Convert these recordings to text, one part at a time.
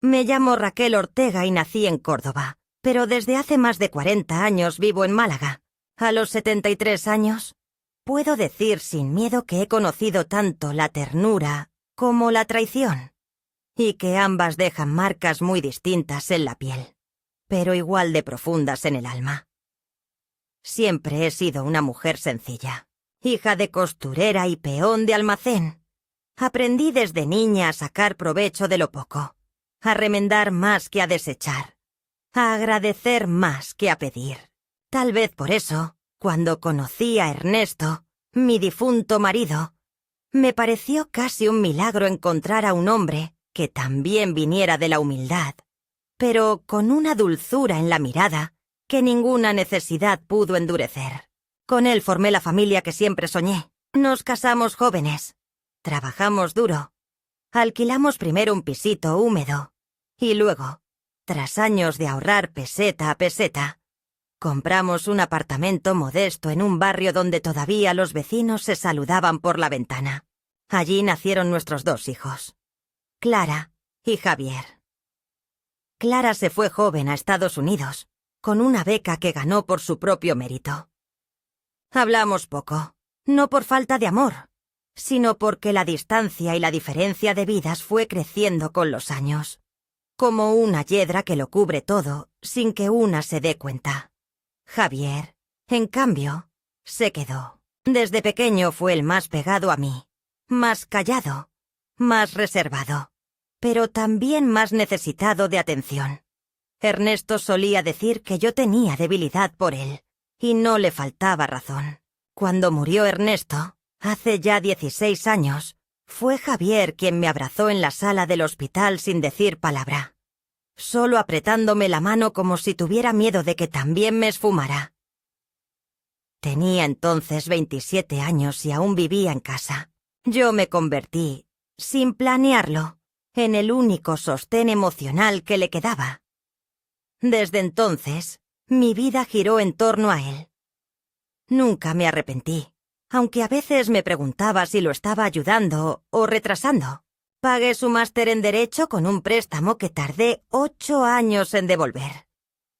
Me llamo Raquel Ortega y nací en Córdoba, pero desde hace más de 40 años vivo en Málaga. A los 73 años, puedo decir sin miedo que he conocido tanto la ternura como la traición, y que ambas dejan marcas muy distintas en la piel, pero igual de profundas en el alma. Siempre he sido una mujer sencilla, hija de costurera y peón de almacén. Aprendí desde niña a sacar provecho de lo poco, a remendar más que a desechar, a agradecer más que a pedir. Tal vez por eso, cuando conocí a Ernesto, mi difunto marido, me pareció casi un milagro encontrar a un hombre que también viniera de la humildad, pero con una dulzura en la mirada que ninguna necesidad pudo endurecer. Con él formé la familia que siempre soñé. Nos casamos jóvenes, trabajamos duro, alquilamos primero un pisito húmedo y luego, tras años de ahorrar peseta a peseta, compramos un apartamento modesto en un barrio donde todavía los vecinos se saludaban por la ventana. Allí nacieron nuestros 2 hijos, Clara y Javier. Clara se fue joven a Estados Unidos, con una beca que ganó por su propio mérito. Hablamos poco, no por falta de amor, sino porque la distancia y la diferencia de vidas fue creciendo con los años, como una hiedra que lo cubre todo sin que una se dé cuenta. Javier, en cambio, se quedó. Desde pequeño fue el más pegado a mí, más callado, más reservado, pero también más necesitado de atención. Ernesto solía decir que yo tenía debilidad por él, y no le faltaba razón. Cuando murió Ernesto, hace ya 16 años, fue Javier quien me abrazó en la sala del hospital sin decir palabra, solo apretándome la mano como si tuviera miedo de que también me esfumara. Tenía entonces 27 años y aún vivía en casa. Yo me convertí, sin planearlo, en el único sostén emocional que le quedaba. Desde entonces, mi vida giró en torno a él. Nunca me arrepentí, aunque a veces me preguntaba si lo estaba ayudando o retrasando. Pagué su máster en Derecho con un préstamo que tardé 8 años en devolver.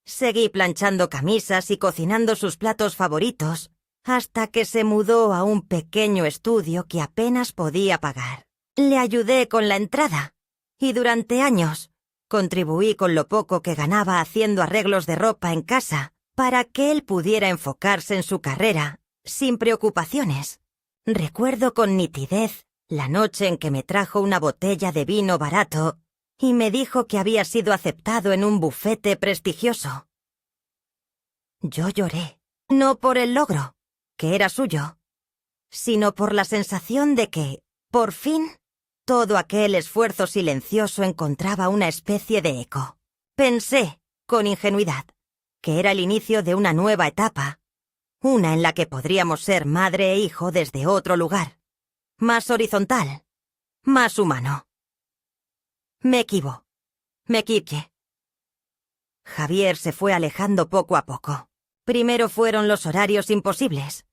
Seguí planchando camisas y cocinando sus platos favoritos, hasta que se mudó a un pequeño estudio que apenas podía pagar. Le ayudé con la entrada, y durante años contribuí con lo poco que ganaba haciendo arreglos de ropa en casa para que él pudiera enfocarse en su carrera, sin preocupaciones. Recuerdo con nitidez la noche en que me trajo una botella de vino barato y me dijo que había sido aceptado en un bufete prestigioso. Yo lloré, no por el logro, que era suyo, sino por la sensación de que, por fin, todo aquel esfuerzo silencioso encontraba una especie de eco. Pensé, con ingenuidad, que era el inicio de una nueva etapa, una en la que podríamos ser madre e hijo desde otro lugar, más horizontal, más humano. Me equivoqué. Javier se fue alejando poco a poco. Primero fueron los horarios imposibles,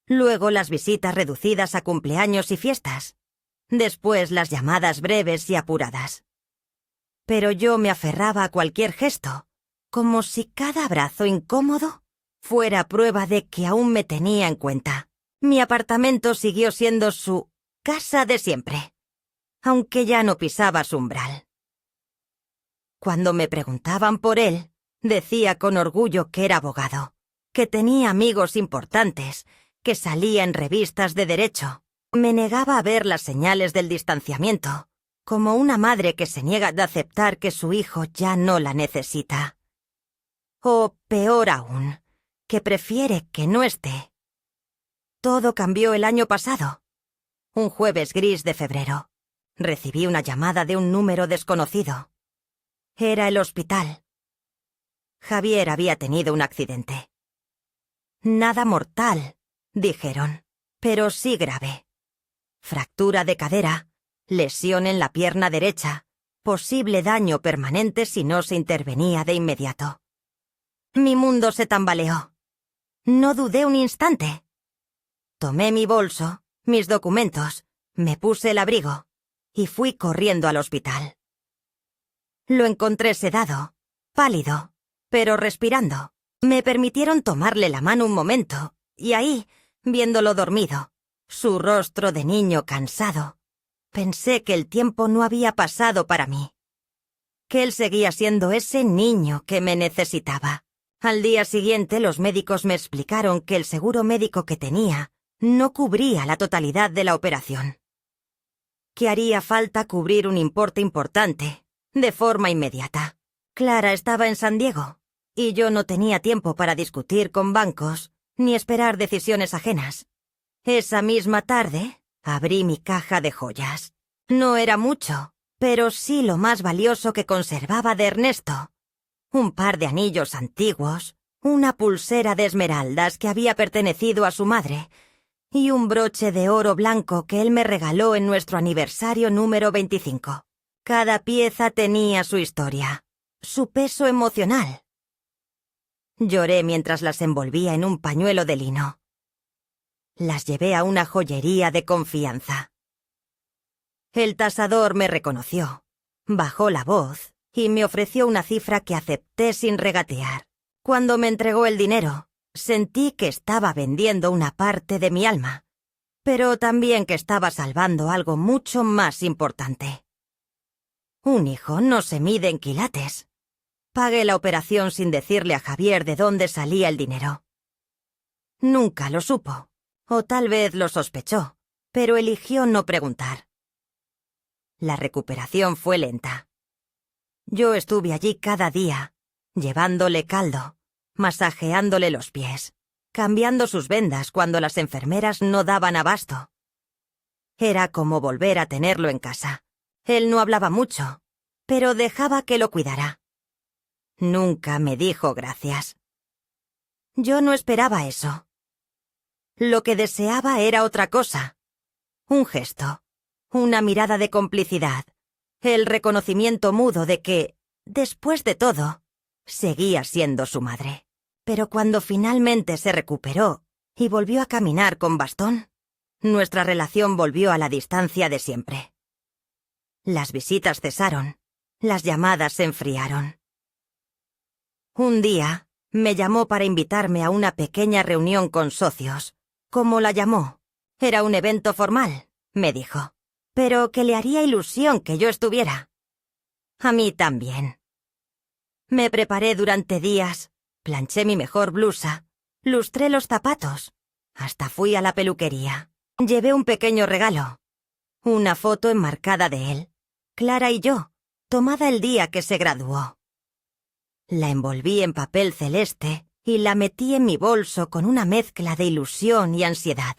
luego las visitas reducidas a cumpleaños y fiestas, después las llamadas breves y apuradas. Pero yo me aferraba a cualquier gesto, como si cada abrazo incómodo fuera prueba de que aún me tenía en cuenta. Mi apartamento siguió siendo su casa de siempre, aunque ya no pisaba su umbral. Cuando me preguntaban por él, decía con orgullo que era abogado, que tenía amigos importantes, que salía en revistas de derecho. Me negaba a ver las señales del distanciamiento, como una madre que se niega a aceptar que su hijo ya no la necesita. O peor aún, que prefiere que no esté. Todo cambió el año pasado. Un jueves gris de febrero. Recibí una llamada de un número desconocido. Era el hospital. Javier había tenido un accidente. Nada mortal, dijeron, pero sí grave. Fractura de cadera, lesión en la pierna derecha, posible daño permanente si no se intervenía de inmediato. Mi mundo se tambaleó. No dudé un instante. Tomé mi bolso, mis documentos, me puse el abrigo y fui corriendo al hospital. Lo encontré sedado, pálido, pero respirando. Me permitieron tomarle la mano un momento, y ahí, viéndolo dormido, su rostro de niño cansado, pensé que el tiempo no había pasado para mí, que él seguía siendo ese niño que me necesitaba. Al día siguiente los médicos me explicaron que el seguro médico que tenía no cubría la totalidad de la operación, que haría falta cubrir un importe importante, de forma inmediata. Clara estaba en San Diego, y yo no tenía tiempo para discutir con bancos ni esperar decisiones ajenas. Esa misma tarde, abrí mi caja de joyas. No era mucho, pero sí lo más valioso que conservaba de Ernesto. Un par de anillos antiguos, una pulsera de esmeraldas que había pertenecido a su madre, y un broche de oro blanco que él me regaló en nuestro aniversario número 25. Cada pieza tenía su historia, su peso emocional. Lloré mientras las envolvía en un pañuelo de lino. Las llevé a una joyería de confianza. El tasador me reconoció, bajó la voz y me ofreció una cifra que acepté sin regatear. Cuando me entregó el dinero, sentí que estaba vendiendo una parte de mi alma, pero también que estaba salvando algo mucho más importante. Un hijo no se mide en quilates. Pagué la operación sin decirle a Javier de dónde salía el dinero. Nunca lo supo, o tal vez lo sospechó, pero eligió no preguntar. La recuperación fue lenta. Yo estuve allí cada día, llevándole caldo, masajeándole los pies, cambiando sus vendas cuando las enfermeras no daban abasto. Era como volver a tenerlo en casa. Él no hablaba mucho, pero dejaba que lo cuidara. Nunca me dijo gracias. Yo no esperaba eso. Lo que deseaba era otra cosa. Un gesto, una mirada de complicidad, el reconocimiento mudo de que, después de todo, seguía siendo su madre. Pero cuando finalmente se recuperó y volvió a caminar con bastón, nuestra relación volvió a la distancia de siempre. Las visitas cesaron, las llamadas se enfriaron. Un día, me llamó para invitarme a una pequeña reunión con socios. Como la llamó, era un evento formal, me dijo, pero que le haría ilusión que yo estuviera. A mí también. Me preparé durante días, planché mi mejor blusa, lustré los zapatos, hasta fui a la peluquería. Llevé un pequeño regalo, una foto enmarcada de él, Clara y yo, tomada el día que se graduó. La envolví en papel celeste y la metí en mi bolso con una mezcla de ilusión y ansiedad.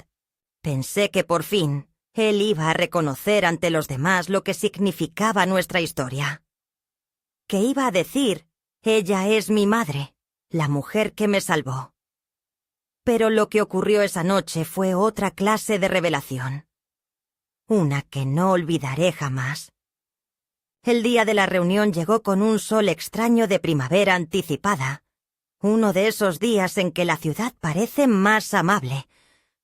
Pensé que por fin él iba a reconocer ante los demás lo que significaba nuestra historia. Que iba a decir, ella es mi madre, la mujer que me salvó. Pero lo que ocurrió esa noche fue otra clase de revelación. Una que no olvidaré jamás. El día de la reunión llegó con un sol extraño de primavera anticipada, uno de esos días en que la ciudad parece más amable,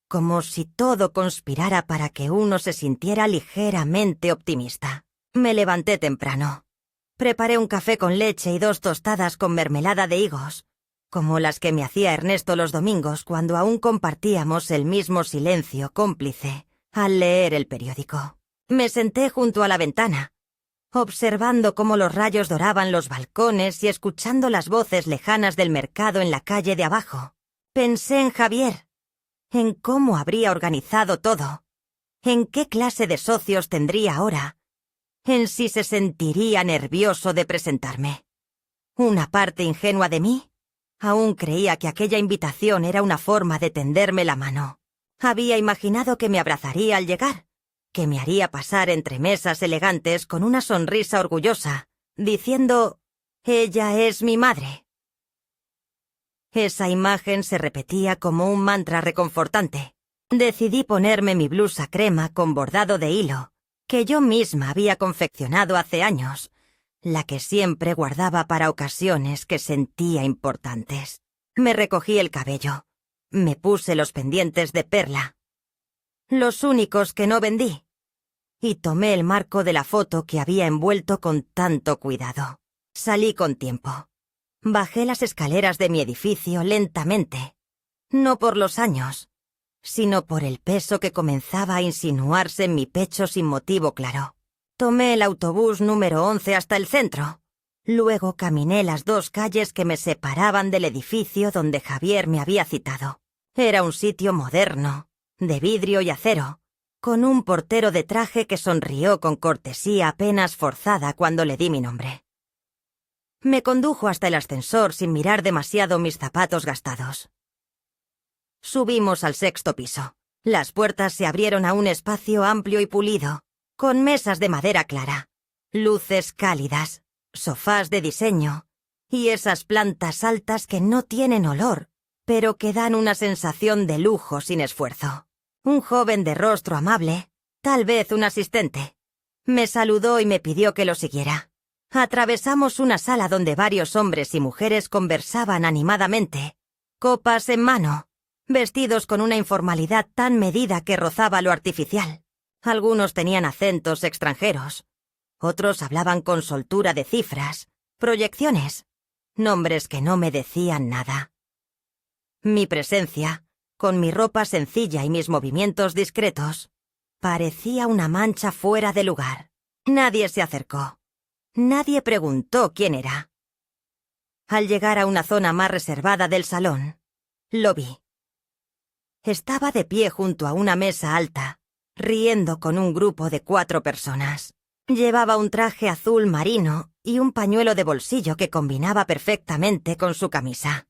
como si todo conspirara para que uno se sintiera ligeramente optimista. Me levanté temprano. Preparé un café con leche y 2 tostadas con mermelada de higos, como las que me hacía Ernesto los domingos cuando aún compartíamos el mismo silencio cómplice al leer el periódico. Me senté junto a la ventana, observando cómo los rayos doraban los balcones y escuchando las voces lejanas del mercado en la calle de abajo. Pensé en Javier, en cómo habría organizado todo, en qué clase de socios tendría ahora, en si se sentiría nervioso de presentarme. Una parte ingenua de mí aún creía que aquella invitación era una forma de tenderme la mano. Había imaginado que me abrazaría al llegar, que me haría pasar entre mesas elegantes con una sonrisa orgullosa, diciendo, «Ella es mi madre». Esa imagen se repetía como un mantra reconfortante. Decidí ponerme mi blusa crema con bordado de hilo, que yo misma había confeccionado hace años, la que siempre guardaba para ocasiones que sentía importantes. Me recogí el cabello, me puse los pendientes de perla, los únicos que no vendí, y tomé el marco de la foto que había envuelto con tanto cuidado. Salí con tiempo. Bajé las escaleras de mi edificio lentamente. No por los años, sino por el peso que comenzaba a insinuarse en mi pecho sin motivo claro. Tomé el autobús número 11 hasta el centro. Luego caminé las 2 calles que me separaban del edificio donde Javier me había citado. Era un sitio moderno, de vidrio y acero, con un portero de traje que sonrió con cortesía apenas forzada cuando le di mi nombre. Me condujo hasta el ascensor sin mirar demasiado mis zapatos gastados. Subimos al 6º piso. Las puertas se abrieron a un espacio amplio y pulido, con mesas de madera clara, luces cálidas, sofás de diseño y esas plantas altas que no tienen olor, pero que dan una sensación de lujo sin esfuerzo. Un joven de rostro amable, tal vez un asistente, me saludó y me pidió que lo siguiera. Atravesamos una sala donde varios hombres y mujeres conversaban animadamente, copas en mano, vestidos con una informalidad tan medida que rozaba lo artificial. Algunos tenían acentos extranjeros, otros hablaban con soltura de cifras, proyecciones, nombres que no me decían nada. Mi presencia, con mi ropa sencilla y mis movimientos discretos, parecía una mancha fuera de lugar. Nadie se acercó. Nadie preguntó quién era. Al llegar a una zona más reservada del salón, lo vi. Estaba de pie junto a una mesa alta, riendo con un grupo de 4 personas. Llevaba un traje azul marino y un pañuelo de bolsillo que combinaba perfectamente con su camisa.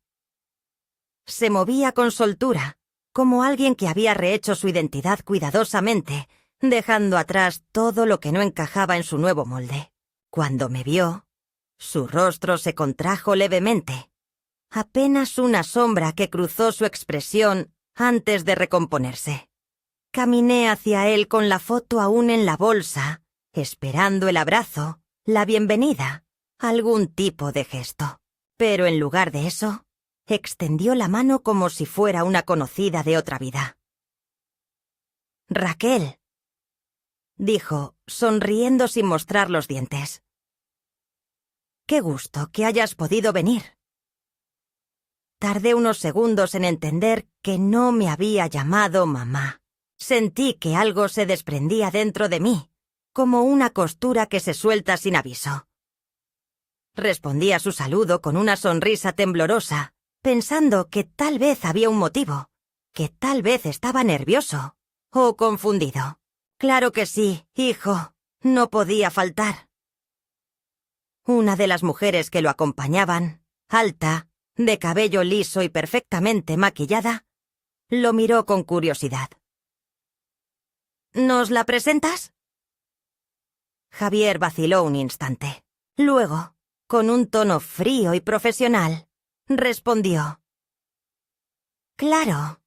Se movía con soltura, como alguien que había rehecho su identidad cuidadosamente, dejando atrás todo lo que no encajaba en su nuevo molde. Cuando me vio, su rostro se contrajo levemente. Apenas una sombra que cruzó su expresión antes de recomponerse. Caminé hacia él con la foto aún en la bolsa, esperando el abrazo, la bienvenida, algún tipo de gesto. Pero en lugar de eso, extendió la mano como si fuera una conocida de otra vida. «Raquel», dijo, sonriendo sin mostrar los dientes. «Qué gusto que hayas podido venir». Tardé unos segundos en entender que no me había llamado mamá. Sentí que algo se desprendía dentro de mí, como una costura que se suelta sin aviso. Respondí a su saludo con una sonrisa temblorosa, pensando que tal vez había un motivo, que tal vez estaba nervioso o confundido. «Claro que sí, hijo, no podía faltar». Una de las mujeres que lo acompañaban, alta, de cabello liso y perfectamente maquillada, lo miró con curiosidad. «¿Nos la presentas?». Javier vaciló un instante. Luego, con un tono frío y profesional, respondió: «Claro,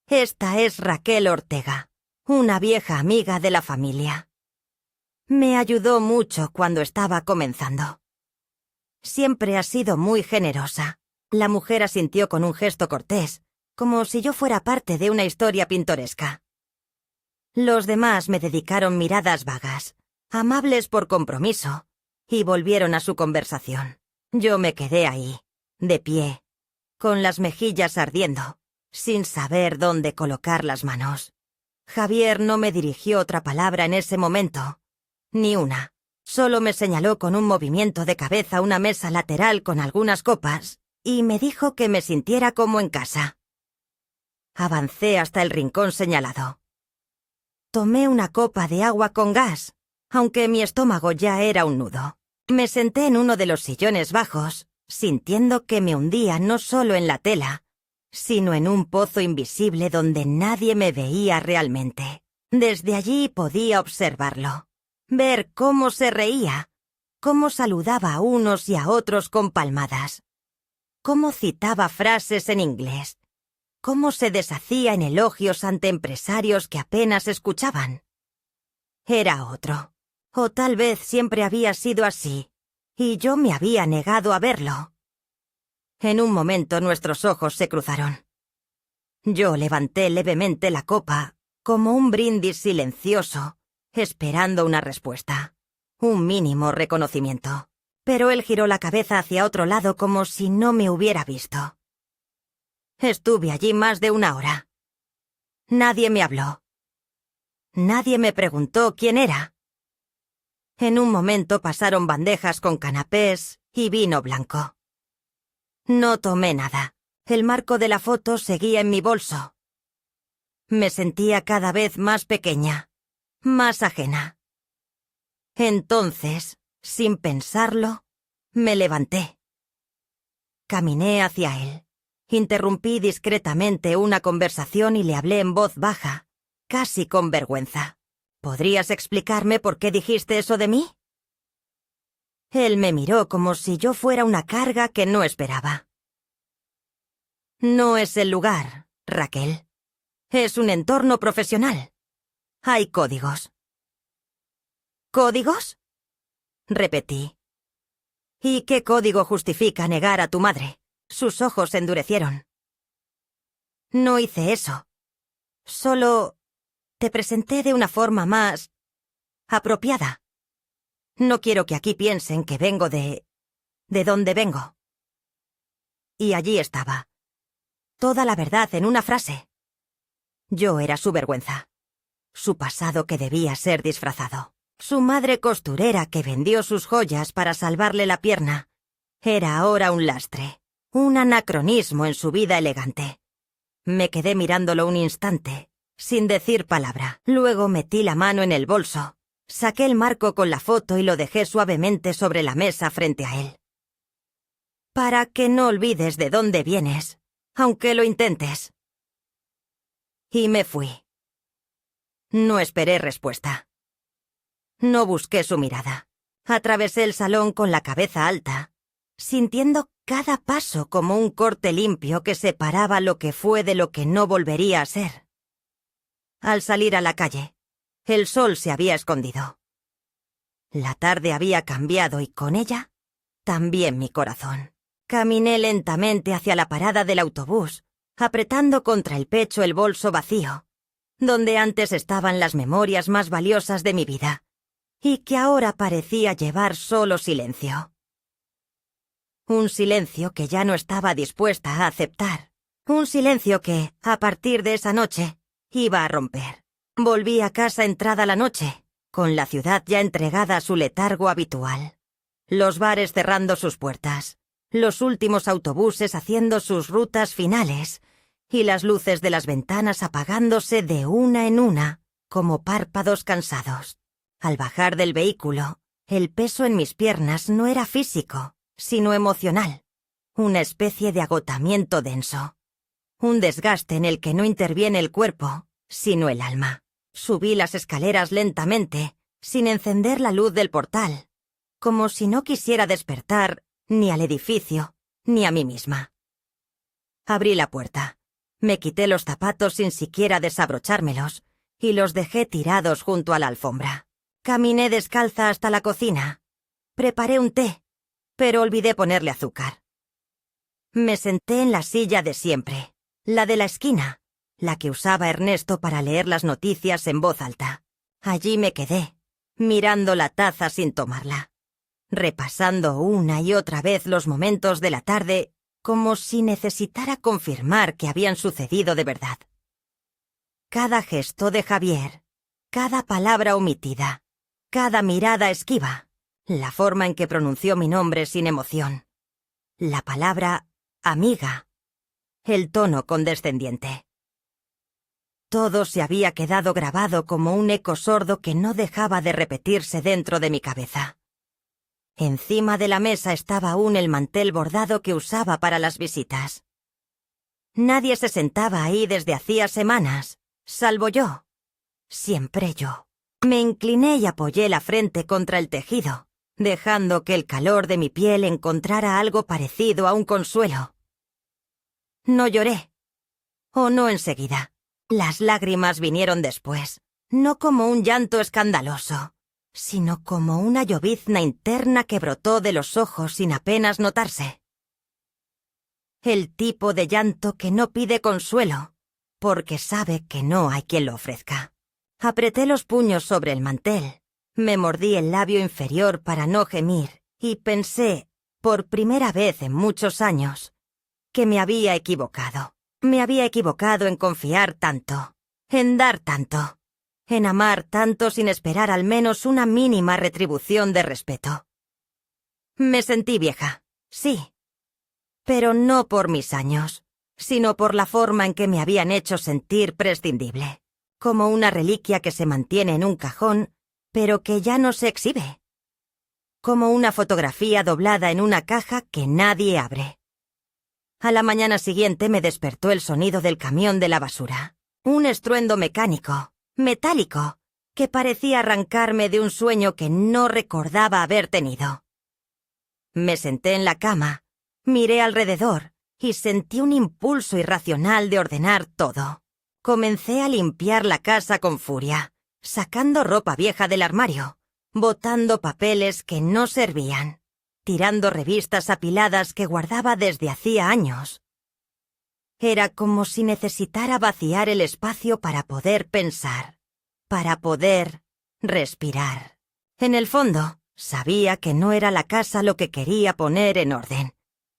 esta es Raquel Ortega, una vieja amiga de la familia. Me ayudó mucho cuando estaba comenzando. Siempre ha sido muy generosa». La mujer asintió con un gesto cortés, como si yo fuera parte de una historia pintoresca. Los demás me dedicaron miradas vagas, amables por compromiso, y volvieron a su conversación. Yo me quedé ahí, de pie, con las mejillas ardiendo, sin saber dónde colocar las manos. Javier no me dirigió otra palabra en ese momento, ni una. Solo me señaló con un movimiento de cabeza una mesa lateral con algunas copas, y me dijo que me sintiera como en casa. Avancé hasta el rincón señalado. Tomé una copa de agua con gas, aunque mi estómago ya era un nudo. Me senté en uno de los sillones bajos, sintiendo que me hundía no solo en la tela, sino en un pozo invisible donde nadie me veía realmente. Desde allí podía observarlo, ver cómo se reía, cómo saludaba a unos y a otros con palmadas, cómo citaba frases en inglés, cómo se deshacía en elogios ante empresarios que apenas escuchaban. Era otro, o tal vez siempre había sido así, y yo me había negado a verlo. En un momento nuestros ojos se cruzaron. Yo levanté levemente la copa, como un brindis silencioso, esperando una respuesta, un mínimo reconocimiento. pero él giró la cabeza hacia otro lado como si no me hubiera visto. Estuve allí más de 1 hora. Nadie me habló. Nadie me preguntó quién era. En un momento pasaron bandejas con canapés y vino blanco. No tomé nada. El marco de la foto seguía en mi bolso. Me sentía cada vez más pequeña, más ajena. Entonces, sin pensarlo, me levanté. Caminé hacia él. Interrumpí discretamente una conversación y le hablé en voz baja, casi con vergüenza. ¿Podrías explicarme por qué dijiste eso de mí? Él me miró como si yo fuera una carga que no esperaba. No es el lugar, Raquel. Es un entorno profesional. Hay códigos. ¿Códigos? Repetí. ¿Y qué código justifica negar a tu madre? Sus ojos se endurecieron. No hice eso. Solo te presenté de una forma más apropiada. No quiero que aquí piensen que vengo de dónde vengo. Y allí estaba. Toda la verdad en una frase. Yo era su vergüenza. Su pasado que debía ser disfrazado. Su madre costurera que vendió sus joyas para salvarle la pierna. Era ahora un lastre. Un anacronismo en su vida elegante. Me quedé mirándolo un instante, sin decir palabra. Luego metí la mano en el bolso. Saqué el marco con la foto y lo dejé suavemente sobre la mesa frente a él. Para que no olvides de dónde vienes, aunque lo intentes. Y me fui. No esperé respuesta. No busqué su mirada. Atravesé el salón con la cabeza alta, sintiendo cada paso como un corte limpio que separaba lo que fue de lo que no volvería a ser. Al salir a la calle, el sol se había escondido. La tarde había cambiado y con ella, también mi corazón. Caminé lentamente hacia la parada del autobús, apretando contra el pecho el bolso vacío, donde antes estaban las memorias más valiosas de mi vida, y que ahora parecía llevar solo silencio. Un silencio que ya no estaba dispuesta a aceptar. Un silencio que, a partir de esa noche, iba a romper. Volví a casa entrada la noche, con la ciudad ya entregada a su letargo habitual. Los bares cerrando sus puertas, los últimos autobuses haciendo sus rutas finales, y las luces de las ventanas apagándose de una en una, como párpados cansados. Al bajar del vehículo, el peso en mis piernas no era físico, sino emocional, una especie de agotamiento denso, un desgaste en el que no interviene el cuerpo, sino el alma. Subí las escaleras lentamente, sin encender la luz del portal, como si no quisiera despertar ni al edificio, ni a mí misma. Abrí la puerta, me quité los zapatos sin siquiera desabrochármelos, y los dejé tirados junto a la alfombra. Caminé descalza hasta la cocina. Preparé un té, pero olvidé ponerle azúcar. Me senté en la silla de siempre, la de la esquina, la que usaba Ernesto para leer las noticias en voz alta. Allí me quedé, mirando la taza sin tomarla, repasando una y otra vez los momentos de la tarde como si necesitara confirmar que habían sucedido de verdad. Cada gesto de Javier, cada palabra omitida, cada mirada esquiva, la forma en que pronunció mi nombre sin emoción, la palabra amiga, el tono condescendiente. Todo se había quedado grabado como un eco sordo que no dejaba de repetirse dentro de mi cabeza. Encima de la mesa estaba aún el mantel bordado que usaba para las visitas. Nadie se sentaba ahí desde hacía semanas, salvo yo. Siempre yo. Me incliné y apoyé la frente contra el tejido, dejando que el calor de mi piel encontrara algo parecido a un consuelo. No lloré. O no enseguida. Las lágrimas vinieron después, no como un llanto escandaloso, sino como una llovizna interna que brotó de los ojos sin apenas notarse. El tipo de llanto que no pide consuelo, porque sabe que no hay quien lo ofrezca. Apreté los puños sobre el mantel, me mordí el labio inferior para no gemir y pensé, por primera vez en muchos años, que me había equivocado. Me había equivocado en confiar tanto, en dar tanto, en amar tanto sin esperar al menos una mínima retribución de respeto. Me sentí vieja, sí, pero no por mis años, sino por la forma en que me habían hecho sentir prescindible, como una reliquia que se mantiene en un cajón, pero que ya no se exhibe, como una fotografía doblada en una caja que nadie abre. A la mañana siguiente me despertó el sonido del camión de la basura, un estruendo mecánico, metálico, que parecía arrancarme de un sueño que no recordaba haber tenido. Me senté en la cama, miré alrededor y sentí un impulso irracional de ordenar todo. Comencé a limpiar la casa con furia, sacando ropa vieja del armario, botando papeles que no servían, tirando revistas apiladas que guardaba desde hacía años. Era como si necesitara vaciar el espacio para poder pensar, para poder respirar. En el fondo, sabía que no era la casa lo que quería poner en orden,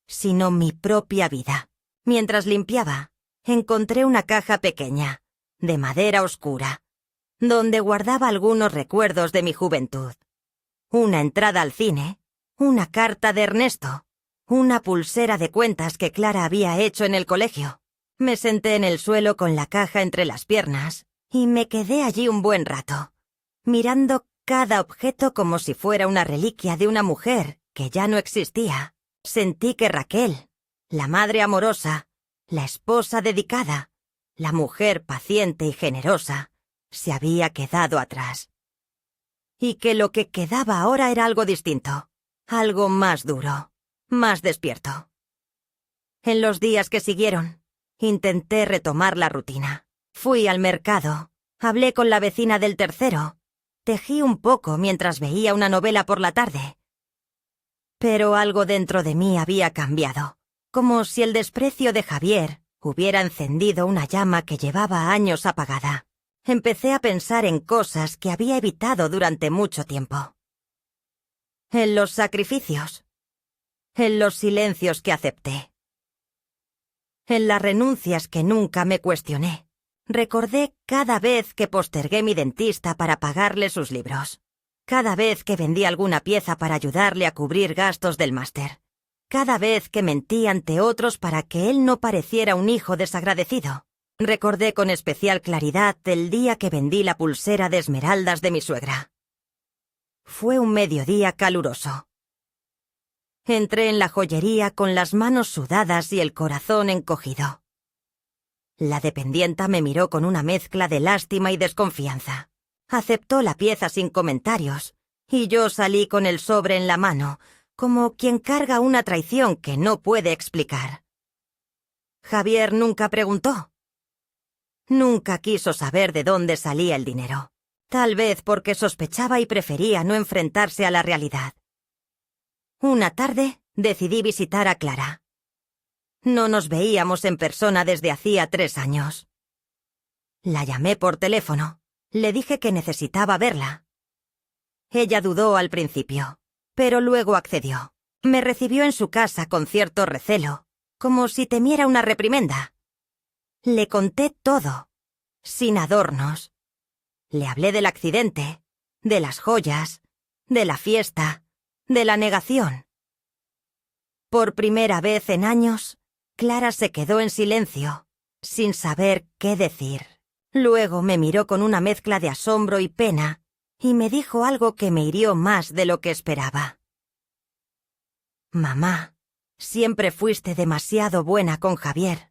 sino mi propia vida. Mientras limpiaba, encontré una caja pequeña, de madera oscura, donde guardaba algunos recuerdos de mi juventud. Una entrada al cine, una carta de Ernesto, una pulsera de cuentas que Clara había hecho en el colegio. Me senté en el suelo con la caja entre las piernas y me quedé allí un buen rato, mirando cada objeto como si fuera una reliquia de una mujer que ya no existía. Sentí que Raquel, la madre amorosa, la esposa dedicada, la mujer paciente y generosa, se había quedado atrás. Y que lo que quedaba ahora era algo distinto, algo más duro, más despierto. En los días que siguieron, intenté retomar la rutina. Fui al mercado, hablé con la vecina del tercero, tejí un poco mientras veía una novela por la tarde. Pero algo dentro de mí había cambiado, como si el desprecio de Javier hubiera encendido una llama que llevaba años apagada. Empecé a pensar en cosas que había evitado durante mucho tiempo. En los sacrificios, en los silencios que acepté, en las renuncias que nunca me cuestioné. Recordé cada vez que postergué mi dentista para pagarle sus libros, cada vez que vendí alguna pieza para ayudarle a cubrir gastos del máster, cada vez que mentí ante otros para que él no pareciera un hijo desagradecido. Recordé con especial claridad el día que vendí la pulsera de esmeraldas de mi suegra. Fue un mediodía caluroso. Entré en la joyería con las manos sudadas y el corazón encogido. La dependienta me miró con una mezcla de lástima y desconfianza. Aceptó la pieza sin comentarios, y yo salí con el sobre en la mano, como quien carga una traición que no puede explicar. Javier nunca preguntó. Nunca quiso saber de dónde salía el dinero, tal vez porque sospechaba y prefería no enfrentarse a la realidad. Una tarde decidí visitar a Clara. No nos veíamos en persona desde hacía 3 años. La llamé por teléfono, le dije que necesitaba verla. Ella dudó al principio, pero luego accedió. Me recibió en su casa con cierto recelo, como si temiera una reprimenda. Le conté todo, sin adornos. Le hablé del accidente, de las joyas, de la fiesta, de la negación. Por primera vez en años, Clara se quedó en silencio, sin saber qué decir. Luego me miró con una mezcla de asombro y pena, y me dijo algo que me hirió más de lo que esperaba. Mamá, siempre fuiste demasiado buena con Javier.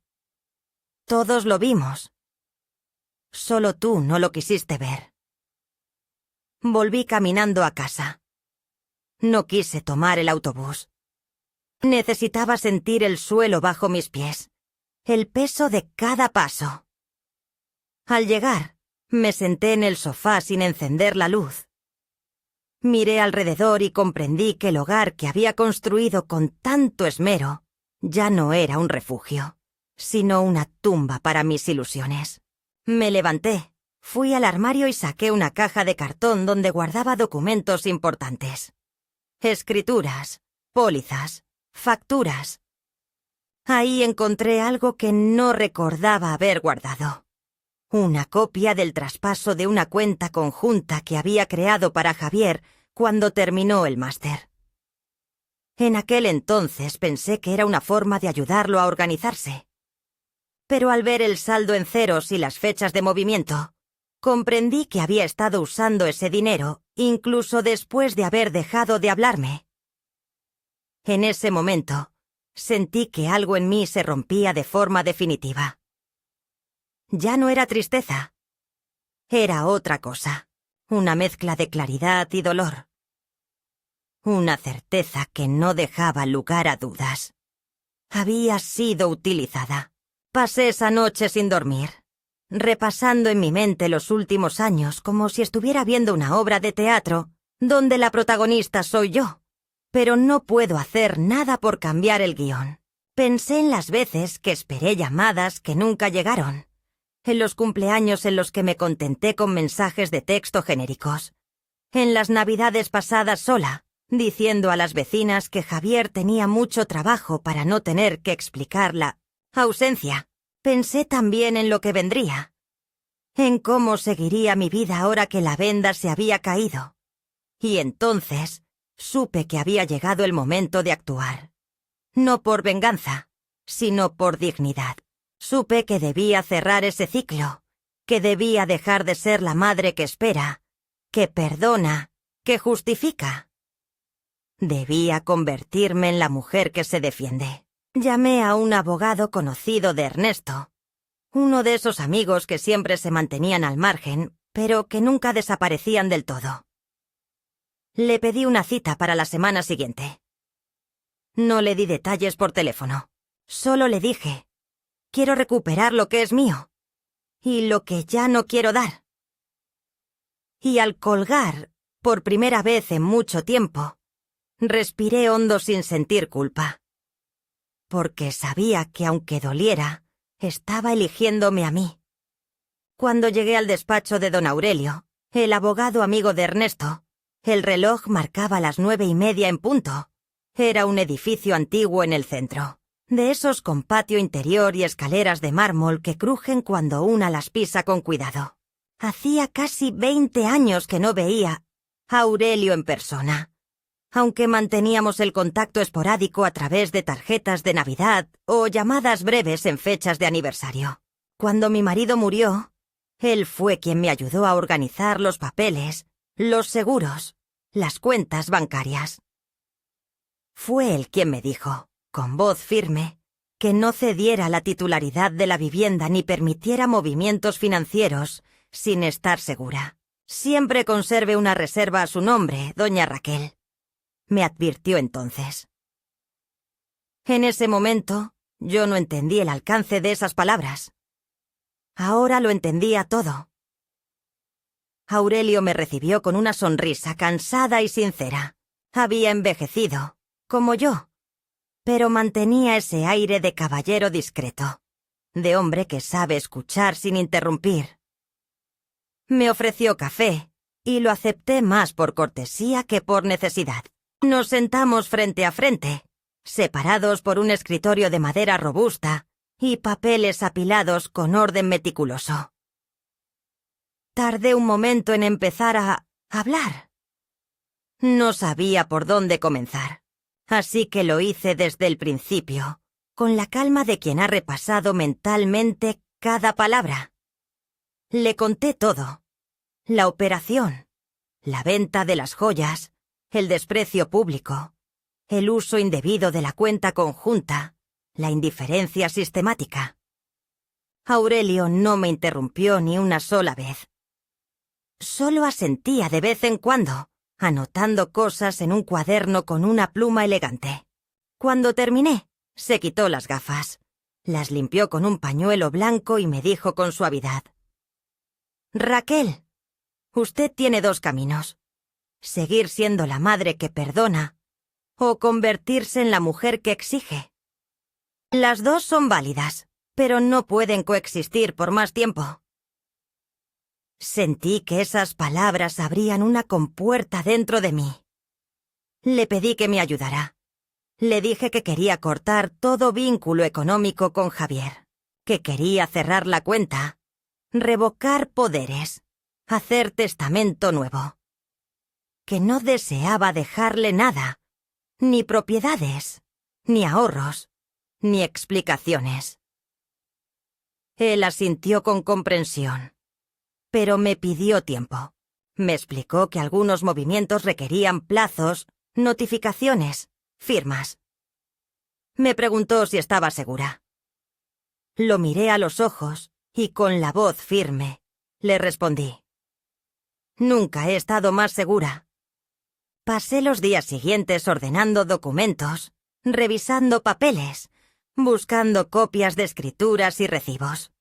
Todos lo vimos. Solo tú no lo quisiste ver. Volví caminando a casa. No quise tomar el autobús. Necesitaba sentir el suelo bajo mis pies, el peso de cada paso. Al llegar, me senté en el sofá sin encender la luz. Miré alrededor y comprendí que el hogar que había construido con tanto esmero ya no era un refugio, sino una tumba para mis ilusiones. Me levanté, fui al armario y saqué una caja de cartón donde guardaba documentos importantes. escrituras, pólizas, facturas. Ahí encontré algo que no recordaba haber guardado. Una copia del traspaso de una cuenta conjunta que había creado para Javier cuando terminó el máster. En aquel entonces pensé que era una forma de ayudarlo a organizarse. Pero al ver el saldo en ceros y las fechas de movimiento, comprendí que había estado usando ese dinero incluso después de haber dejado de hablarme. En ese momento, sentí que algo en mí se rompía de forma definitiva. Ya no era tristeza. Era otra cosa, una mezcla de claridad y dolor. Una certeza que no dejaba lugar a dudas. Había sido utilizada. Pasé esa noche sin dormir, repasando en mi mente los últimos años como si estuviera viendo una obra de teatro donde la protagonista soy yo. Pero no puedo hacer nada por cambiar el guión. Pensé en las veces que esperé llamadas que nunca llegaron, en los cumpleaños en los que me contenté con mensajes de texto genéricos, en las navidades pasadas sola, diciendo a las vecinas que Javier tenía mucho trabajo para no tener que explicar la ausencia. Pensé también en lo que vendría, en cómo seguiría mi vida ahora que la venda se había caído. Y entonces supe que había llegado el momento de actuar. No por venganza, sino por dignidad. Supe que debía cerrar ese ciclo, que debía dejar de ser la madre que espera, que perdona, que justifica. Debía convertirme en la mujer que se defiende. Llamé a un abogado conocido de Ernesto, uno de esos amigos que siempre se mantenían al margen, pero que nunca desaparecían del todo. Le pedí una cita para la semana siguiente. No le di detalles por teléfono. Solo le dije, quiero recuperar lo que es mío y lo que ya no quiero dar. Y al colgar, por primera vez en mucho tiempo, respiré hondo sin sentir culpa. Porque sabía que aunque doliera, estaba eligiéndome a mí. Cuando llegué al despacho de don Aurelio, el abogado amigo de Ernesto, el reloj marcaba las 9:30 en punto. Era un edificio antiguo en el centro, de esos con patio interior y escaleras de mármol que crujen cuando una las pisa con cuidado. Hacía casi 20 años que no veía a Aurelio en persona, aunque manteníamos el contacto esporádico a través de tarjetas de Navidad o llamadas breves en fechas de aniversario. Cuando mi marido murió, él fue quien me ayudó a organizar los papeles, los seguros, las cuentas bancarias. Fue él quien me dijo, con voz firme, que no cediera la titularidad de la vivienda ni permitiera movimientos financieros sin estar segura. Siempre conserve una reserva a su nombre, doña Raquel, me advirtió entonces. En ese momento, yo no entendí el alcance de esas palabras. Ahora lo entendía todo. Aurelio me recibió con una sonrisa cansada y sincera. Había envejecido, como yo, pero mantenía ese aire de caballero discreto, de hombre que sabe escuchar sin interrumpir. Me ofreció café, y lo acepté más por cortesía que por necesidad. Nos sentamos frente a frente, separados por un escritorio de madera robusta y papeles apilados con orden meticuloso. Tardé un momento en empezar a hablar. No sabía por dónde comenzar, así que lo hice desde el principio, con la calma de quien ha repasado mentalmente cada palabra. Le conté todo: la operación, la venta de las joyas, el desprecio público, el uso indebido de la cuenta conjunta, la indiferencia sistemática. Aurelio no me interrumpió ni una sola vez. Solo asentía de vez en cuando, anotando cosas en un cuaderno con una pluma elegante. Cuando terminé, se quitó las gafas, las limpió con un pañuelo blanco y me dijo con suavidad: Raquel, usted tiene dos caminos: seguir siendo la madre que perdona o convertirse en la mujer que exige. Las dos son válidas, pero no pueden coexistir por más tiempo. Sentí que esas palabras abrían una compuerta dentro de mí. Le pedí que me ayudara. Le dije que quería cortar todo vínculo económico con Javier, que quería cerrar la cuenta, revocar poderes, hacer testamento nuevo, que no deseaba dejarle nada, ni propiedades, ni ahorros, ni explicaciones. Él asintió con comprensión, pero me pidió tiempo. Me explicó que algunos movimientos requerían plazos, notificaciones, firmas. Me preguntó si estaba segura. Lo miré a los ojos y con la voz firme le respondí: Nunca he estado más segura. Pasé los días siguientes ordenando documentos, revisando papeles, buscando copias de escrituras y recibos.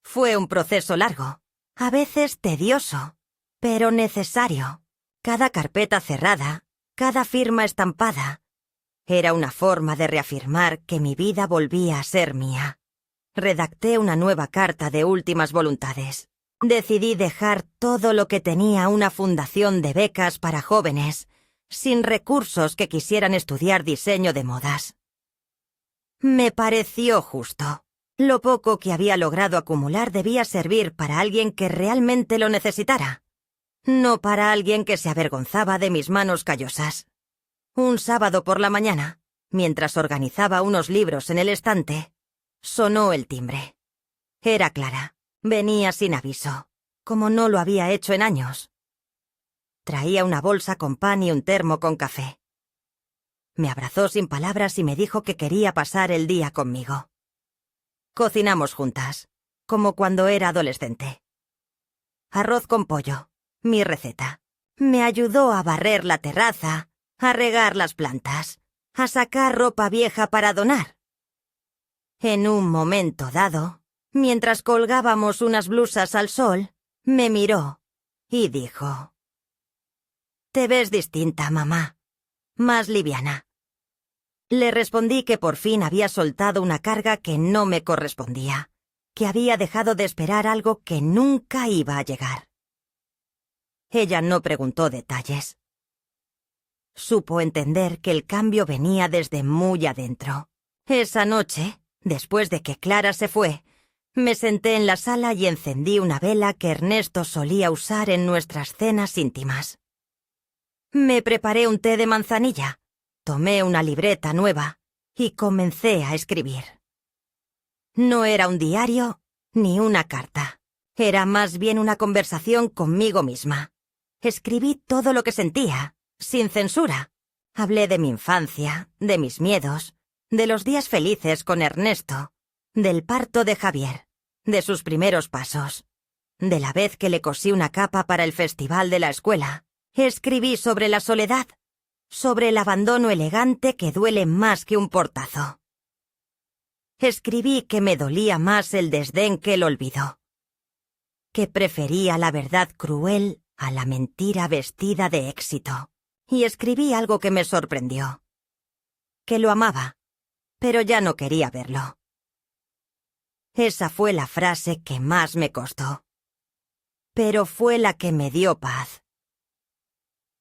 Fue un proceso largo, a veces tedioso, pero necesario. Cada carpeta cerrada, cada firma estampada, era una forma de reafirmar que mi vida volvía a ser mía. Redacté una nueva carta de últimas voluntades. Decidí dejar todo lo que tenía una fundación de becas para jóvenes, sin recursos que quisieran estudiar diseño de modas. Me pareció justo. Lo poco que había logrado acumular debía servir para alguien que realmente lo necesitara, no para alguien que se avergonzaba de mis manos callosas. Un sábado por la mañana, mientras organizaba unos libros en el estante, sonó el timbre. Era Clara. Venía sin aviso, como no lo había hecho en años. Traía una bolsa con pan y un termo con café. Me abrazó sin palabras y me dijo que quería pasar el día conmigo. Cocinamos juntas, como cuando era adolescente. Arroz con pollo, mi receta. Me ayudó a barrer la terraza, a regar las plantas, a sacar ropa vieja para donar. En un momento dado, mientras colgábamos unas blusas al sol, me miró y dijo: «Te ves distinta, mamá, más liviana». Le respondí que por fin había soltado una carga que no me correspondía, que había dejado de esperar algo que nunca iba a llegar. Ella no preguntó detalles. Supo entender que el cambio venía desde muy adentro. Esa noche, después de que Clara se fue, me senté en la sala y encendí una vela que Ernesto solía usar en nuestras cenas íntimas. Me preparé un té de manzanilla, tomé una libreta nueva y comencé a escribir. No era un diario ni una carta. Era más bien una conversación conmigo misma. Escribí todo lo que sentía, sin censura. Hablé de mi infancia, de mis miedos, de los días felices con Ernesto, del parto de Javier, de sus primeros pasos, de la vez que le cosí una capa para el festival de la escuela. Escribí sobre la soledad, sobre el abandono elegante que duele más que un portazo. Escribí que me dolía más el desdén que el olvido, que prefería la verdad cruel a la mentira vestida de éxito. Y escribí algo que me sorprendió, que lo amaba, pero ya no quería verlo. Esa fue la frase que más me costó, pero fue la que me dio paz.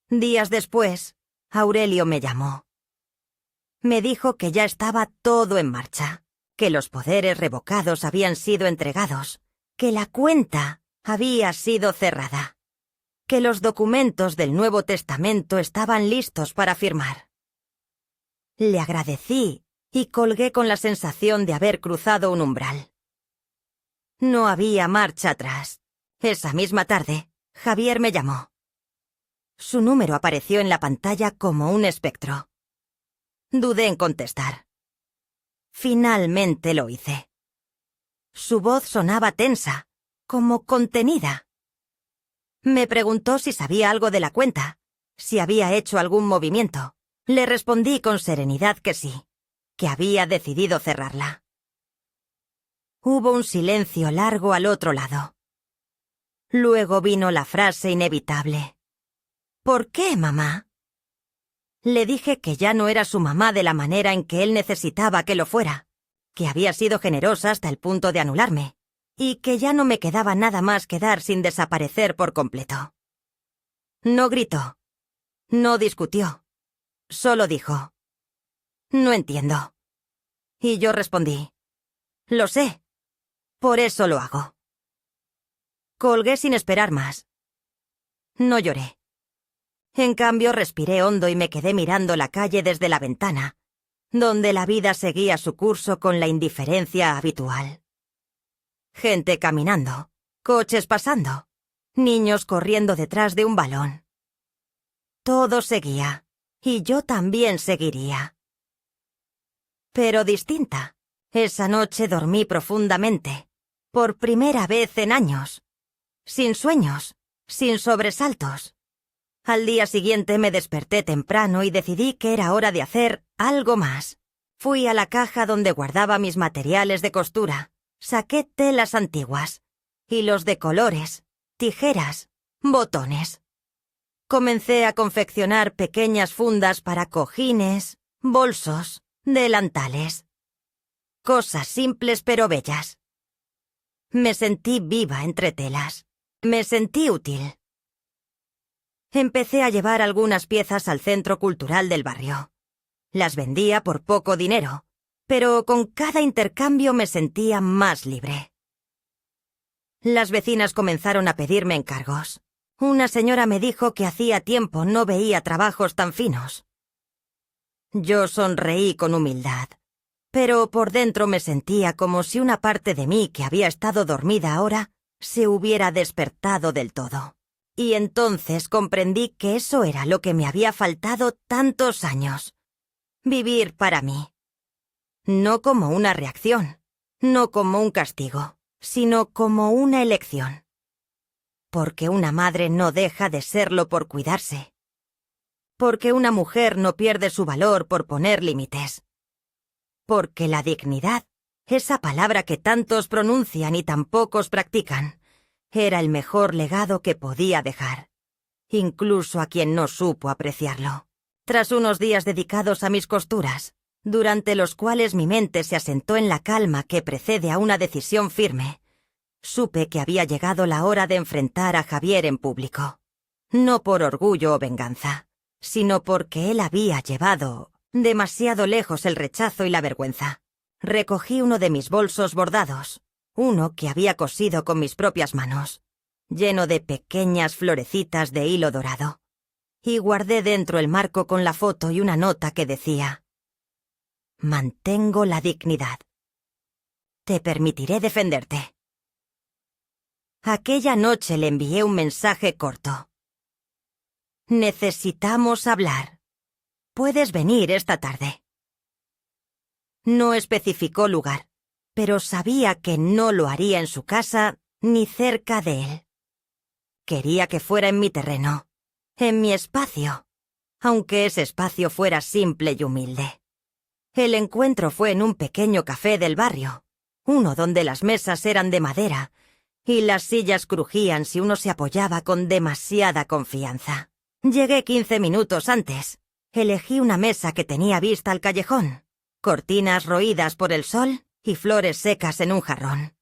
Días después, Aurelio me llamó. Me dijo que ya estaba todo en marcha, que los poderes revocados habían sido entregados, que la cuenta había sido cerrada, que los documentos del Nuevo Testamento estaban listos para firmar. Le agradecí y colgué con la sensación de haber cruzado un umbral. No había marcha atrás. Esa misma tarde, Javier me llamó. Su número apareció en la pantalla como un espectro. Dudé en contestar. Finalmente lo hice. Su voz sonaba tensa, como contenida. Me preguntó si sabía algo de la cuenta, si había hecho algún movimiento. Le respondí con serenidad que sí, que había decidido cerrarla. Hubo un silencio largo al otro lado. Luego vino la frase inevitable. «¿Por qué, mamá?» Le dije que ya no era su mamá de la manera en que él necesitaba que lo fuera, que había sido generosa hasta el punto de anularme, y que ya no me quedaba nada más que dar sin desaparecer por completo. No gritó, no discutió, Solo dijo: «No entiendo». Y yo respondí: «Lo sé. Por eso lo hago». Colgué sin esperar más. No lloré. En cambio, respiré hondo y me quedé mirando la calle desde la ventana, donde la vida seguía su curso con la indiferencia habitual. Gente caminando, coches pasando, niños corriendo detrás de un balón. Todo seguía, y yo también seguiría. Pero distinta. Esa noche dormí profundamente, por primera vez en años, sin sueños, sin sobresaltos. Al día siguiente me desperté temprano y decidí que era hora de hacer algo más. Fui a la caja donde guardaba mis materiales de costura, saqué telas antiguas, hilos de colores, tijeras, botones. Comencé a confeccionar pequeñas fundas para cojines, bolsos, delantales. Cosas simples pero bellas. Me sentí viva entre telas. Me sentí útil. Empecé a llevar algunas piezas al centro cultural del barrio. Las vendía por poco dinero, pero con cada intercambio me sentía más libre. Las vecinas comenzaron a pedirme encargos. Una señora me dijo que hacía tiempo no veía trabajos tan finos. Yo sonreí con humildad, pero por dentro me sentía como si una parte de mí que había estado dormida ahora se hubiera despertado del todo. Y entonces comprendí que eso era lo que me había faltado tantos años. Vivir para mí. No como una reacción, no como un castigo, sino como una elección. Porque una madre no deja de serlo por cuidarse. Porque una mujer no pierde su valor por poner límites. Porque la dignidad, esa palabra que tantos pronuncian y tan pocos practican, era el mejor legado que podía dejar, incluso a quien no supo apreciarlo. Tras unos días dedicados a mis costuras, durante los cuales mi mente se asentó en la calma que precede a una decisión firme, supe que había llegado la hora de enfrentar a Javier en público. No por orgullo o venganza, sino porque él había llevado demasiado lejos el rechazo y la vergüenza. Recogí uno de mis bolsos bordados, uno que había cosido con mis propias manos, lleno de pequeñas florecitas de hilo dorado, y guardé dentro el marco con la foto y una nota que decía: «Mantengo la dignidad. Te permitiré defenderte». Aquella noche le envié un mensaje corto: «Necesitamos hablar. ¿Puedes venir esta tarde?». No especificó lugar, pero sabía que no lo haría en su casa ni cerca de él. Quería que fuera en mi terreno, en mi espacio, aunque ese espacio fuera simple y humilde. El encuentro fue en un pequeño café del barrio, uno donde las mesas eran de madera y las sillas crujían si uno se apoyaba con demasiada confianza. Llegué 15 minutos antes. Elegí una mesa que tenía vista al callejón, cortinas roídas por el sol y flores secas en un jarrón.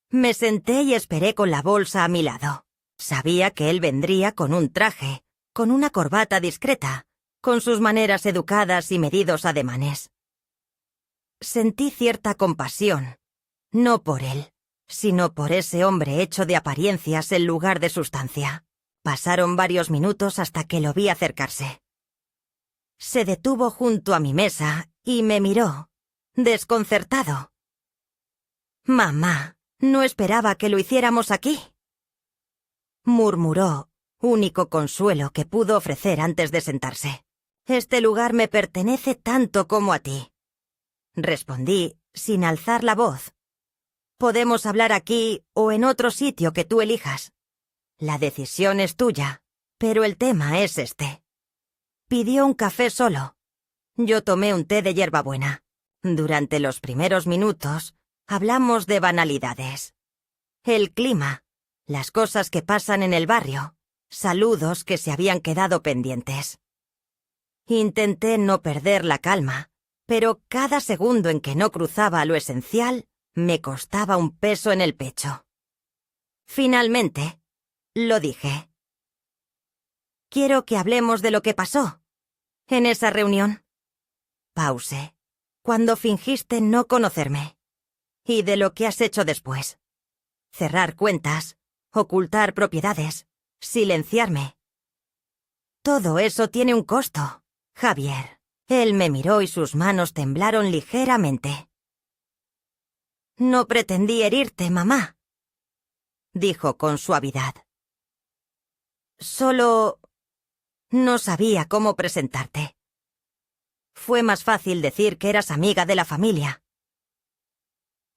Me senté y esperé con la bolsa a mi lado. Sabía que él vendría con un traje, con una corbata discreta, con sus maneras educadas y medidos ademanes. Sentí cierta compasión, no por él, sino por ese hombre hecho de apariencias en lugar de sustancia. Pasaron varios minutos hasta que lo vi acercarse. Se detuvo junto a mi mesa y me miró, desconcertado. «Mamá, no esperaba que lo hiciéramos aquí», murmuró, único consuelo que pudo ofrecer antes de sentarse. «Este lugar me pertenece tanto como a ti», respondí, sin alzar la voz. «Podemos hablar aquí o en otro sitio que tú elijas. La decisión es tuya, pero el tema es este». Pidió un café solo. Yo tomé un té de hierbabuena. Durante los primeros minutos hablamos de banalidades. El clima, las cosas que pasan en el barrio, saludos que se habían quedado pendientes. Intenté no perder la calma, pero cada segundo en que no cruzaba lo esencial me costaba un peso en el pecho. Finalmente, lo dije. «Quiero que hablemos de lo que pasó. En esa reunión. Pause. Cuando fingiste no conocerme. Y de lo que has hecho después. Cerrar cuentas, ocultar propiedades, silenciarme. Todo eso tiene un costo, Javier. Él me miró y sus manos temblaron ligeramente. No pretendí herirte, mamá, dijo con suavidad. Solo no sabía cómo presentarte. Fue más fácil decir que eras amiga de la familia.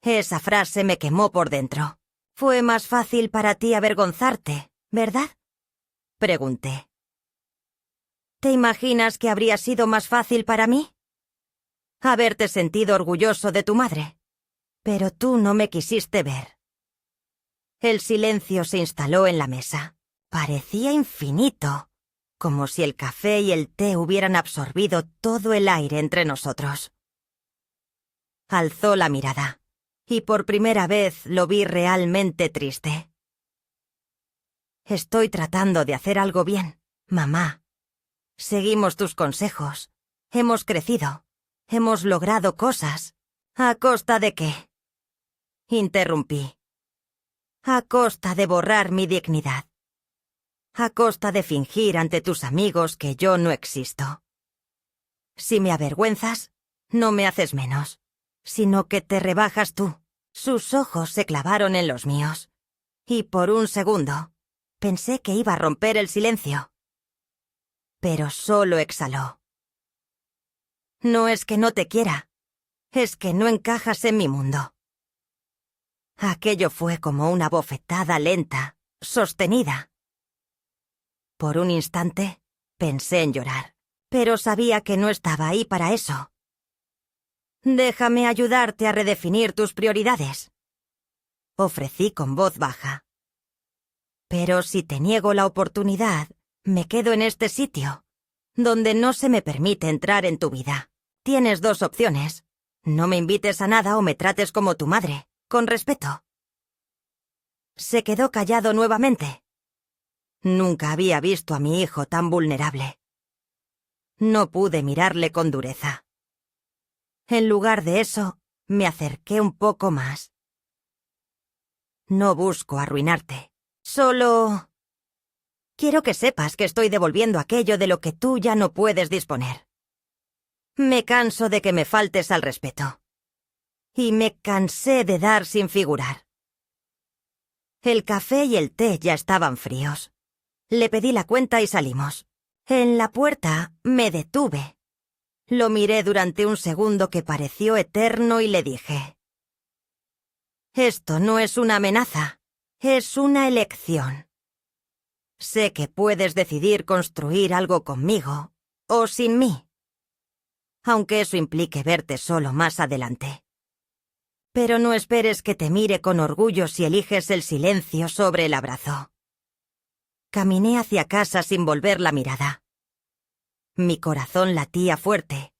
Esa frase me quemó por dentro. Fue más fácil para ti avergonzarte, ¿verdad? Pregunté. ¿Te imaginas que habría sido más fácil para mí? Haberte sentido orgulloso de tu madre. Pero tú no me quisiste ver. El silencio se instaló en la mesa. Parecía infinito, como si el café y el té hubieran absorbido todo el aire entre nosotros. Alzó la mirada, y por primera vez lo vi realmente triste. Estoy tratando de hacer algo bien, mamá. Seguimos tus consejos. Hemos crecido. Hemos logrado cosas. ¿A costa de qué? Interrumpí. A costa de borrar mi dignidad. A costa de fingir ante tus amigos que yo no existo. Si me avergüenzas, no me haces menos, sino que te rebajas tú. Sus ojos se clavaron en los míos. Y por un segundo, pensé que iba a romper el silencio. Pero solo exhaló. No es que no te quiera, es que no encajas en mi mundo. Aquello fue como una bofetada lenta, sostenida. Por un instante, pensé en llorar, pero sabía que no estaba ahí para eso. Déjame ayudarte a redefinir tus prioridades. Ofrecí con voz baja. Pero si te niego la oportunidad, me quedo en este sitio, donde no se me permite entrar en tu vida. Tienes dos opciones. No me invites a nada o me trates como tu madre, con respeto. Se quedó callado nuevamente. Nunca había visto a mi hijo tan vulnerable. No pude mirarle con dureza. En lugar de eso, me acerqué un poco más. No busco arruinarte. Solo quiero que sepas que estoy devolviendo aquello de lo que tú ya no puedes disponer. Me canso de que me faltes al respeto. Y me cansé de dar sin figurar. El café y el té ya estaban fríos. Le pedí la cuenta y salimos. En la puerta me detuve. Lo miré durante un segundo que pareció eterno y le dije: esto no es una amenaza, es una elección. Sé que puedes decidir construir algo conmigo o sin mí, aunque eso implique verte solo más adelante. Pero no esperes que te mire con orgullo si eliges el silencio sobre el abrazo. Caminé hacia casa sin volver la mirada. Mi corazón latía fuerte,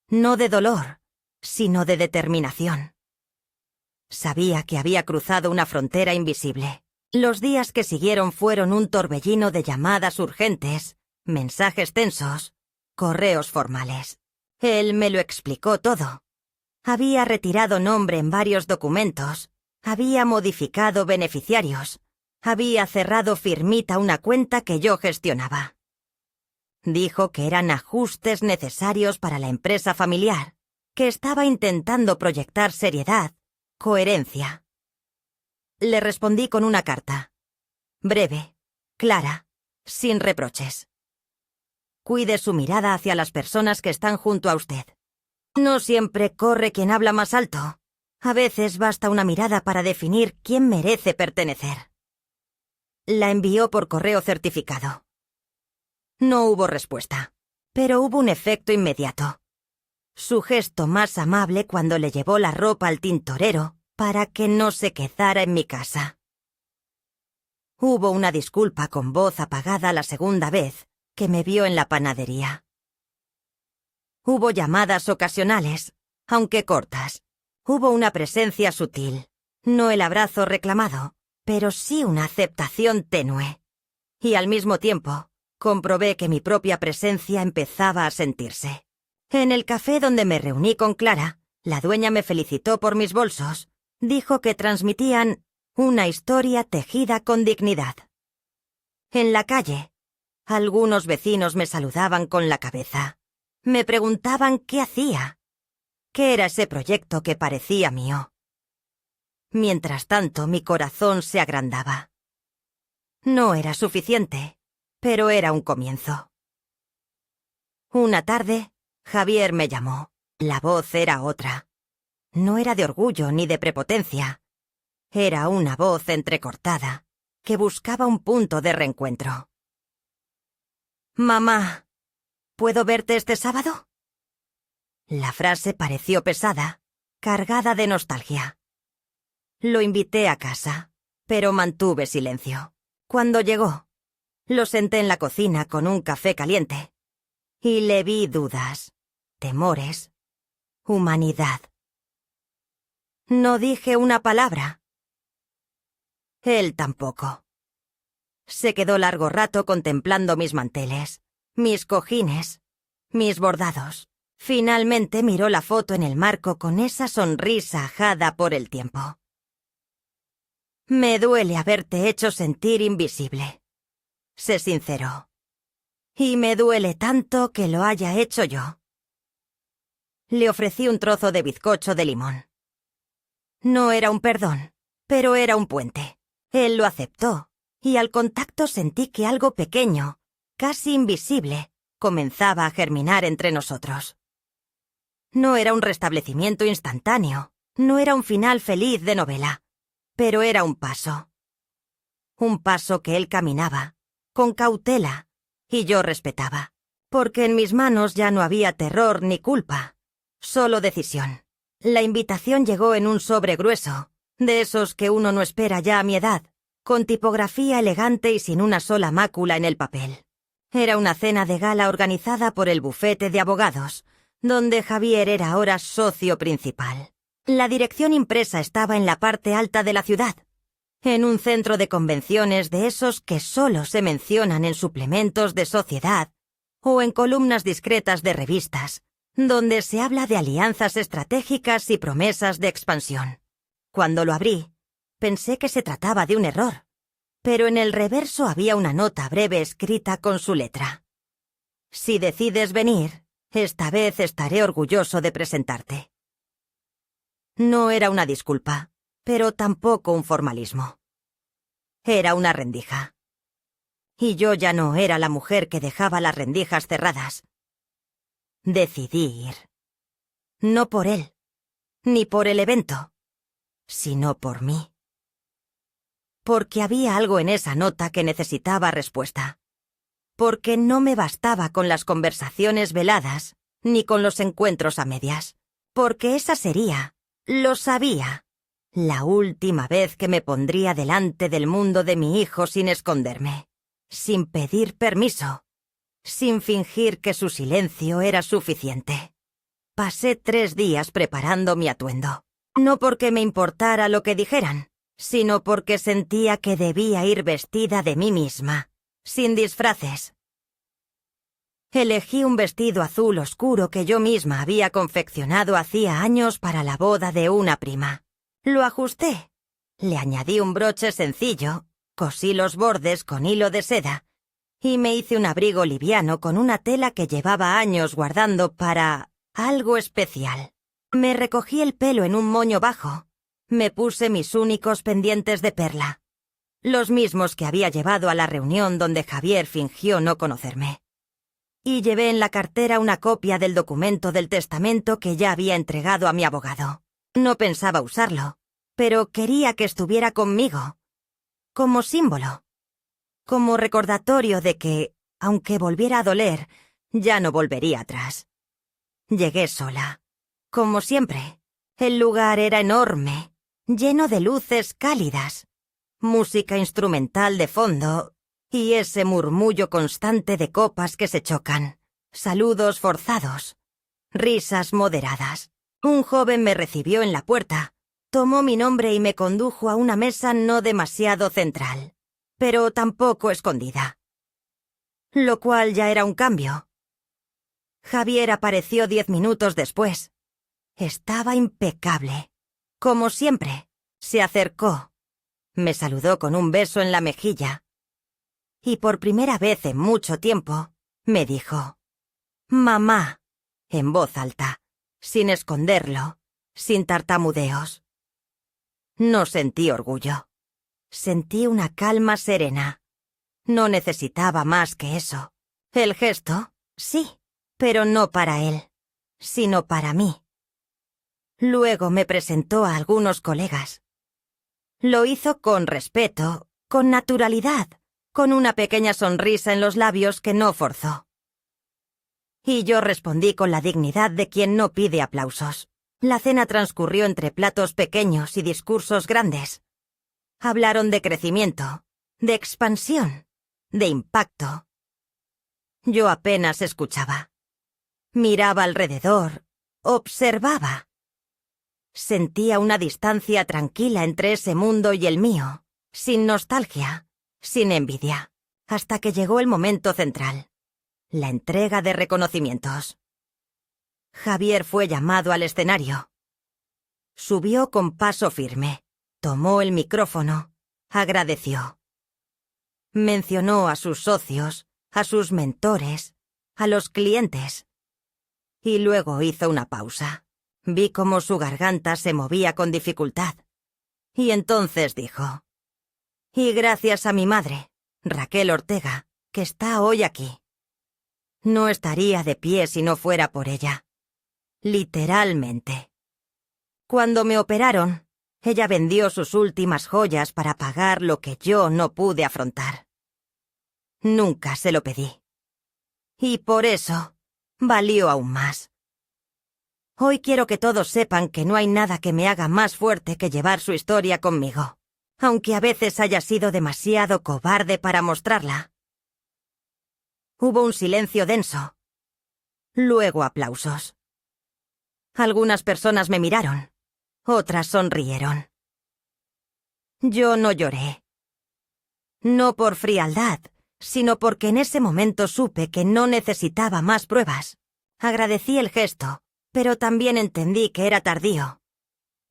no de dolor, sino de determinación. Sabía que había cruzado una frontera invisible. Los días que siguieron fueron un torbellino de llamadas urgentes, mensajes tensos, correos formales. Él me lo explicó todo. Había retirado nombre en varios documentos, había modificado beneficiarios, había cerrado firmita una cuenta que yo gestionaba. Dijo que eran ajustes necesarios para la empresa familiar, que estaba intentando proyectar seriedad, coherencia. Le respondí con una carta. Breve, clara, sin reproches. Cuide su mirada hacia las personas que están junto a usted. No siempre corre quien habla más alto. A veces basta una mirada para definir quién merece pertenecer. La envió por correo certificado. No hubo respuesta, pero hubo un efecto inmediato. Su gesto más amable cuando le llevó la ropa al tintorero para que no se quedara en mi casa. Hubo una disculpa con voz apagada la segunda vez que me vio en la panadería. Hubo llamadas ocasionales, aunque cortas. Hubo una presencia sutil, no el abrazo reclamado, pero sí una aceptación tenue. Y al mismo tiempo, Comprobé que mi propia presencia empezaba a sentirse. En el café donde me reuní con Clara, la dueña me felicitó por mis bolsos. Dijo que transmitían una historia tejida con dignidad. En la calle, algunos vecinos me saludaban con la cabeza. Me preguntaban qué hacía. ¿Qué era ese proyecto que parecía mío? Mientras tanto, mi corazón se agrandaba. No era suficiente, pero era un comienzo. Una tarde, Javier me llamó. La voz era otra. No era de orgullo ni de prepotencia. Era una voz entrecortada, que buscaba un punto de reencuentro. «Mamá, ¿puedo verte este sábado?» La frase pareció pesada, cargada de nostalgia. Lo invité a casa, pero mantuve silencio. Cuando llegó, lo senté en la cocina con un café caliente. Y le vi dudas, temores, humanidad. No dije una palabra. Él tampoco. Se quedó largo rato contemplando mis manteles, mis cojines, mis bordados. Finalmente miró la foto en el marco con esa sonrisa ajada por el tiempo. «Me duele haberte hecho sentir invisible», se sinceró. «Y me duele tanto que lo haya hecho yo». Le ofrecí un trozo de bizcocho de limón. No era un perdón, pero era un puente. Él lo aceptó, y al contacto sentí que algo pequeño, casi invisible, comenzaba a germinar entre nosotros. No era un restablecimiento instantáneo, no era un final feliz de novela, pero era un paso. Un paso que él caminaba, con cautela, y yo respetaba, porque en mis manos ya no había terror ni culpa, solo decisión. La invitación llegó en un sobre grueso, de esos que uno no espera ya a mi edad, con tipografía elegante y sin una sola mácula en el papel. Era una cena de gala organizada por el bufete de abogados, donde Javier era ahora socio principal. La dirección impresa estaba en la parte alta de la ciudad, en un centro de convenciones de esos que solo se mencionan en suplementos de sociedad o en columnas discretas de revistas, donde se habla de alianzas estratégicas y promesas de expansión. Cuando lo abrí, pensé que se trataba de un error, pero en el reverso había una nota breve escrita con su letra. «Si decides venir, esta vez estaré orgulloso de presentarte». No era una disculpa, pero tampoco un formalismo. Era una rendija. Y yo ya no era la mujer que dejaba las rendijas cerradas. Decidí ir. No por él, ni por el evento, sino por mí. Porque había algo en esa nota que necesitaba respuesta. Porque no me bastaba con las conversaciones veladas, ni con los encuentros a medias. Porque esa sería, lo sabía, la última vez que me pondría delante del mundo de mi hijo sin esconderme, sin pedir permiso, sin fingir que su silencio era suficiente. Pasé 3 días preparando mi atuendo, no porque me importara lo que dijeran, sino porque sentía que debía ir vestida de mí misma, sin disfraces. Elegí un vestido azul oscuro que yo misma había confeccionado hacía años para la boda de una prima. Lo ajusté, le añadí un broche sencillo, cosí los bordes con hilo de seda y me hice un abrigo liviano con una tela que llevaba años guardando para algo especial. Me recogí el pelo en un moño bajo, me puse mis únicos pendientes de perla, los mismos que había llevado a la reunión donde Javier fingió no conocerme. Y llevé en la cartera una copia del documento del testamento que ya había entregado a mi abogado. No pensaba usarlo, pero quería que estuviera conmigo, como símbolo, como recordatorio de que, aunque volviera a doler, ya no volvería atrás. Llegué sola, como siempre. El lugar era enorme, lleno de luces cálidas, música instrumental de fondo y ese murmullo constante de copas que se chocan, saludos forzados, risas moderadas. Un joven me recibió en la puerta, tomó mi nombre y me condujo a una mesa no demasiado central, pero tampoco escondida. lo cual ya era un cambio. Javier apareció 10 minutos después. Estaba impecable. Como siempre, se acercó. Me saludó con un beso en la mejilla. Y por primera vez en mucho tiempo, me dijo: «Mamá», en voz alta, sin esconderlo, sin tartamudeos. No sentí orgullo. Sentí una calma serena. No necesitaba más que eso. El gesto, sí, pero no para él, sino para mí. Luego me presentó a algunos colegas. Lo hizo con respeto, con naturalidad, con una pequeña sonrisa en los labios que no forzó. Y yo respondí con la dignidad de quien no pide aplausos. La cena transcurrió entre platos pequeños y discursos grandes. Hablaron de crecimiento, de expansión, de impacto. Yo apenas escuchaba. Miraba alrededor, observaba. Sentía una distancia tranquila entre ese mundo y el mío, sin nostalgia, sin envidia, hasta que llegó el momento central, la entrega de reconocimientos. Javier fue llamado al escenario. Subió con paso firme, tomó el micrófono, agradeció. Mencionó a sus socios, a sus mentores, a los clientes. Y luego hizo una pausa. Vi cómo su garganta se movía con dificultad. Y entonces dijo: «Y gracias a mi madre, Raquel Ortega, que está hoy aquí. No estaría de pie si no fuera por ella. Literalmente. Cuando me operaron, ella vendió sus últimas joyas para pagar lo que yo no pude afrontar. Nunca se lo pedí. Y por eso, valió aún más. Hoy quiero que todos sepan que no hay nada que me haga más fuerte que llevar su historia conmigo, aunque a veces haya sido demasiado cobarde para mostrarla». Hubo un silencio denso. Luego aplausos. Algunas personas me miraron, otras sonrieron. Yo no lloré. No por frialdad, sino porque en ese momento supe que no necesitaba más pruebas. Agradecí el gesto, pero también entendí que era tardío,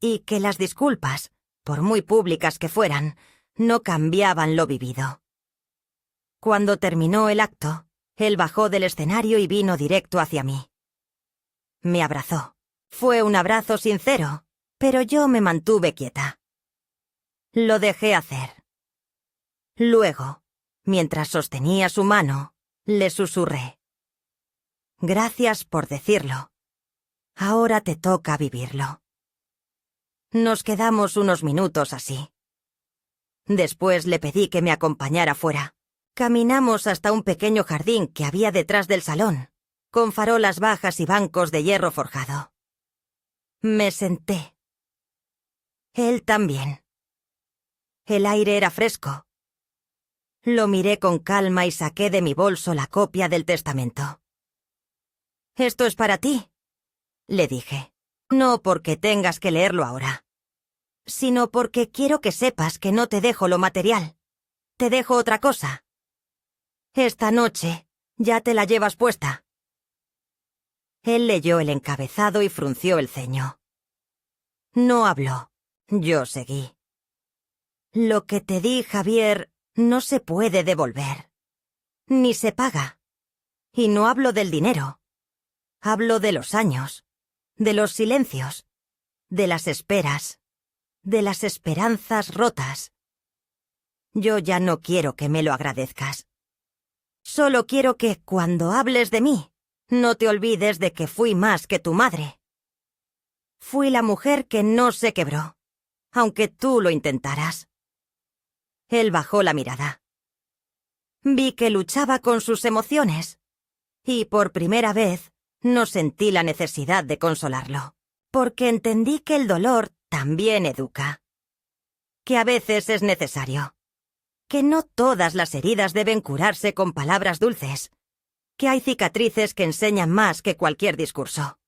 y que las disculpas, por muy públicas que fueran, no cambiaban lo vivido. Cuando terminó el acto, él bajó del escenario y vino directo hacia mí. Me abrazó. Fue un abrazo sincero, pero yo me mantuve quieta. Lo dejé hacer. Luego, mientras sostenía su mano, le susurré: «Gracias por decirlo. Ahora te toca vivirlo». Nos quedamos unos minutos así. Después le pedí que me acompañara fuera. Caminamos hasta un pequeño jardín que había detrás del salón, con farolas bajas y bancos de hierro forjado. Me senté. Él también. El aire era fresco. Lo miré con calma y saqué de mi bolso la copia del testamento. «Esto es para ti», le dije. «No porque tengas que leerlo ahora, sino porque quiero que sepas que no te dejo lo material. Te dejo otra cosa. Esta noche ya te la llevas puesta». Él leyó el encabezado y frunció el ceño. No habló. Yo seguí. «Lo que te di, Javier, no se puede devolver. Ni se paga. Y no hablo del dinero. Hablo de los años, de los silencios, de las esperas, de las esperanzas rotas. Yo ya no quiero que me lo agradezcas. Solo quiero que, cuando hables de mí, no te olvides de que fui más que tu madre. Fui la mujer que no se quebró, aunque tú lo intentaras». Él bajó la mirada. Vi que luchaba con sus emociones, y por primera vez no sentí la necesidad de consolarlo, porque entendí que el dolor también educa, que a veces es necesario, que no todas las heridas deben curarse con palabras dulces, que hay cicatrices que enseñan más que cualquier discurso.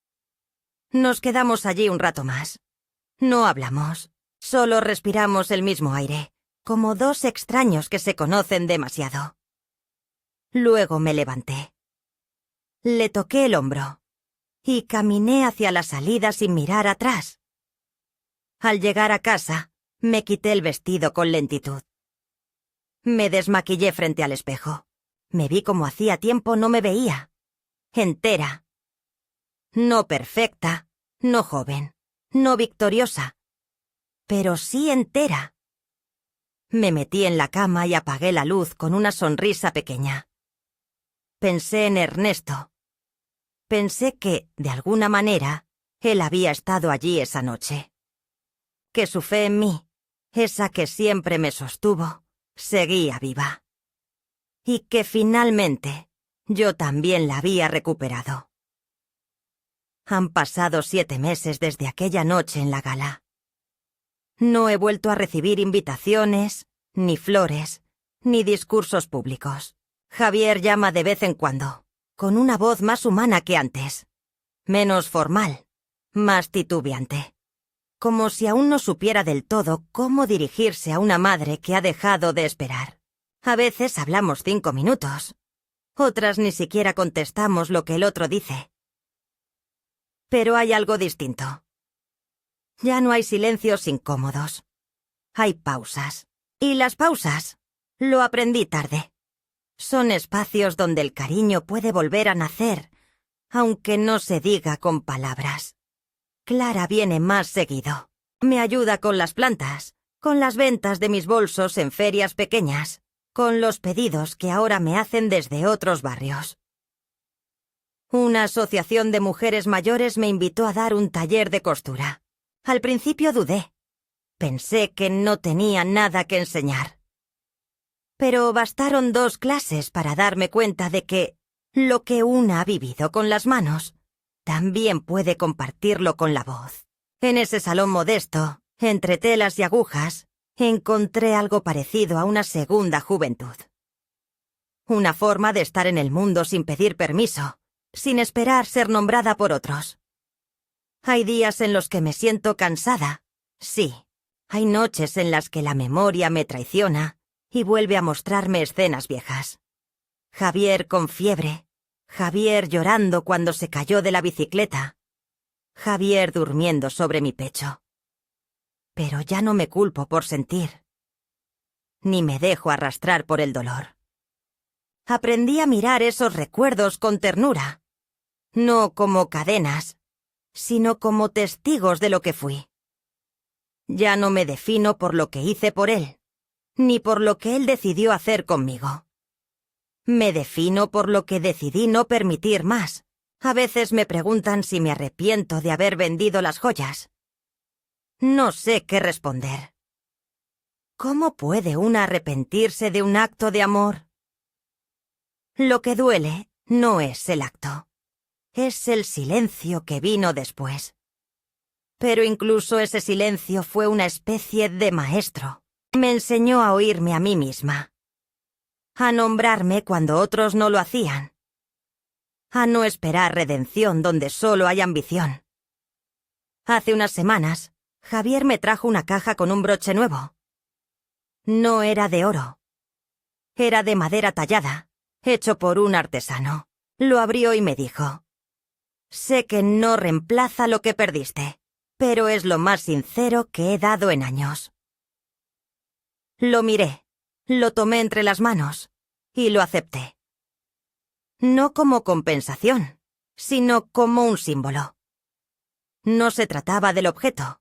Nos quedamos allí un rato más. No hablamos, solo respiramos el mismo aire, como dos extraños que se conocen demasiado. Luego me levanté. Le toqué el hombro y caminé hacia la salida sin mirar atrás. Al llegar a casa, me quité el vestido con lentitud. Me desmaquillé frente al espejo. Me vi como hacía tiempo no me veía. Entera. No perfecta, no joven, no victoriosa, pero sí entera. Me metí en la cama y apagué la luz con una sonrisa pequeña. Pensé en Ernesto. Pensé que, de alguna manera, él había estado allí esa noche. Que su fe en mí, esa que siempre me sostuvo, seguía viva. Y que finalmente yo también la había recuperado. Han pasado 7 meses desde aquella noche en la gala. No he vuelto a recibir invitaciones, ni flores, ni discursos públicos. Javier llama de vez en cuando, con una voz más humana que antes, menos formal, más titubeante. Como si aún no supiera del todo cómo dirigirse a una madre que ha dejado de esperar. A veces hablamos 5 minutos. Otras ni siquiera contestamos lo que el otro dice. Pero hay algo distinto. Ya no hay silencios incómodos. Hay pausas. Y las pausas, lo aprendí tarde. Son espacios donde el cariño puede volver a nacer, aunque no se diga con palabras. Clara viene más seguido. Me ayuda con las plantas, con las ventas de mis bolsos en ferias pequeñas, con los pedidos que ahora me hacen desde otros barrios. Una asociación de mujeres mayores me invitó a dar un taller de costura. Al principio dudé. Pensé que no tenía nada que enseñar. Pero bastaron 2 clases para darme cuenta de que lo que una ha vivido con las manos también puede compartirlo con la voz. En ese salón modesto, entre telas y agujas, encontré algo parecido a una segunda juventud. Una forma de estar en el mundo sin pedir permiso, sin esperar ser nombrada por otros. Hay días en los que me siento cansada, sí. Hay noches en las que la memoria me traiciona y vuelve a mostrarme escenas viejas. Javier con fiebre, Javier llorando cuando se cayó de la bicicleta, Javier durmiendo sobre mi pecho. Pero ya no me culpo por sentir, ni me dejo arrastrar por el dolor. Aprendí a mirar esos recuerdos con ternura, no como cadenas, sino como testigos de lo que fui. Ya no me defino por lo que hice por él, ni por lo que él decidió hacer conmigo. Me defino por lo que decidí no permitir más. A veces me preguntan si me arrepiento de haber vendido las joyas. No sé qué responder. ¿Cómo puede una arrepentirse de un acto de amor? Lo que duele no es el acto, es el silencio que vino después. Pero incluso ese silencio fue una especie de maestro. Me enseñó a oírme a mí misma, a nombrarme cuando otros no lo hacían, a no esperar redención donde solo hay ambición. Hace unas semanas, Javier me trajo una caja con un broche nuevo. No era de oro. Era de madera tallada, hecho por un artesano. Lo abrió y me dijo: «Sé que no reemplaza lo que perdiste, pero es lo más sincero que he dado en años». Lo miré, lo tomé entre las manos y lo acepté. No como compensación, sino como un símbolo. No se trataba del objeto.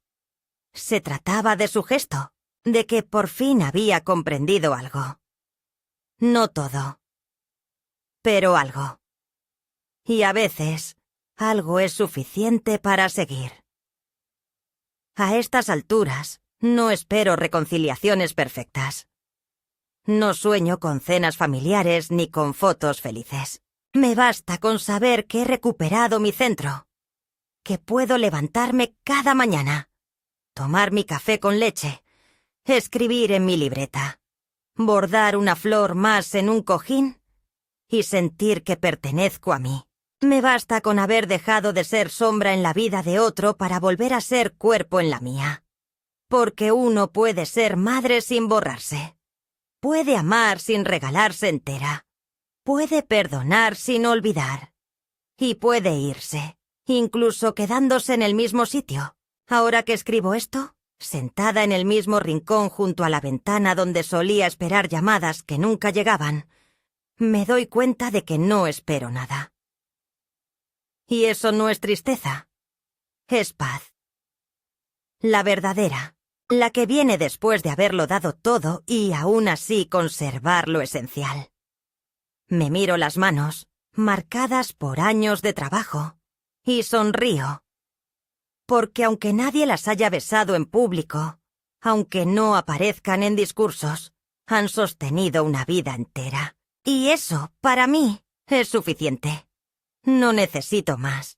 Se trataba de su gesto, de que por fin había comprendido algo. No todo, pero algo. Y a veces, algo es suficiente para seguir. A estas alturas, no espero reconciliaciones perfectas. No sueño con cenas familiares ni con fotos felices. Me basta con saber que he recuperado mi centro, que puedo levantarme cada mañana, tomar mi café con leche, escribir en mi libreta, bordar una flor más en un cojín y sentir que pertenezco a mí. Me basta con haber dejado de ser sombra en la vida de otro para volver a ser cuerpo en la mía. Porque uno puede ser madre sin borrarse. Puede amar sin regalarse entera. Puede perdonar sin olvidar. Y puede irse, incluso quedándose en el mismo sitio. Ahora que escribo esto, sentada en el mismo rincón junto a la ventana donde solía esperar llamadas que nunca llegaban, me doy cuenta de que no espero nada. Y eso no es tristeza, es paz. La verdadera, la que viene después de haberlo dado todo y aún así conservar lo esencial. Me miro las manos, marcadas por años de trabajo, y sonrío. Porque aunque nadie las haya besado en público, aunque no aparezcan en discursos, han sostenido una vida entera. Y eso, para mí, es suficiente. No necesito más.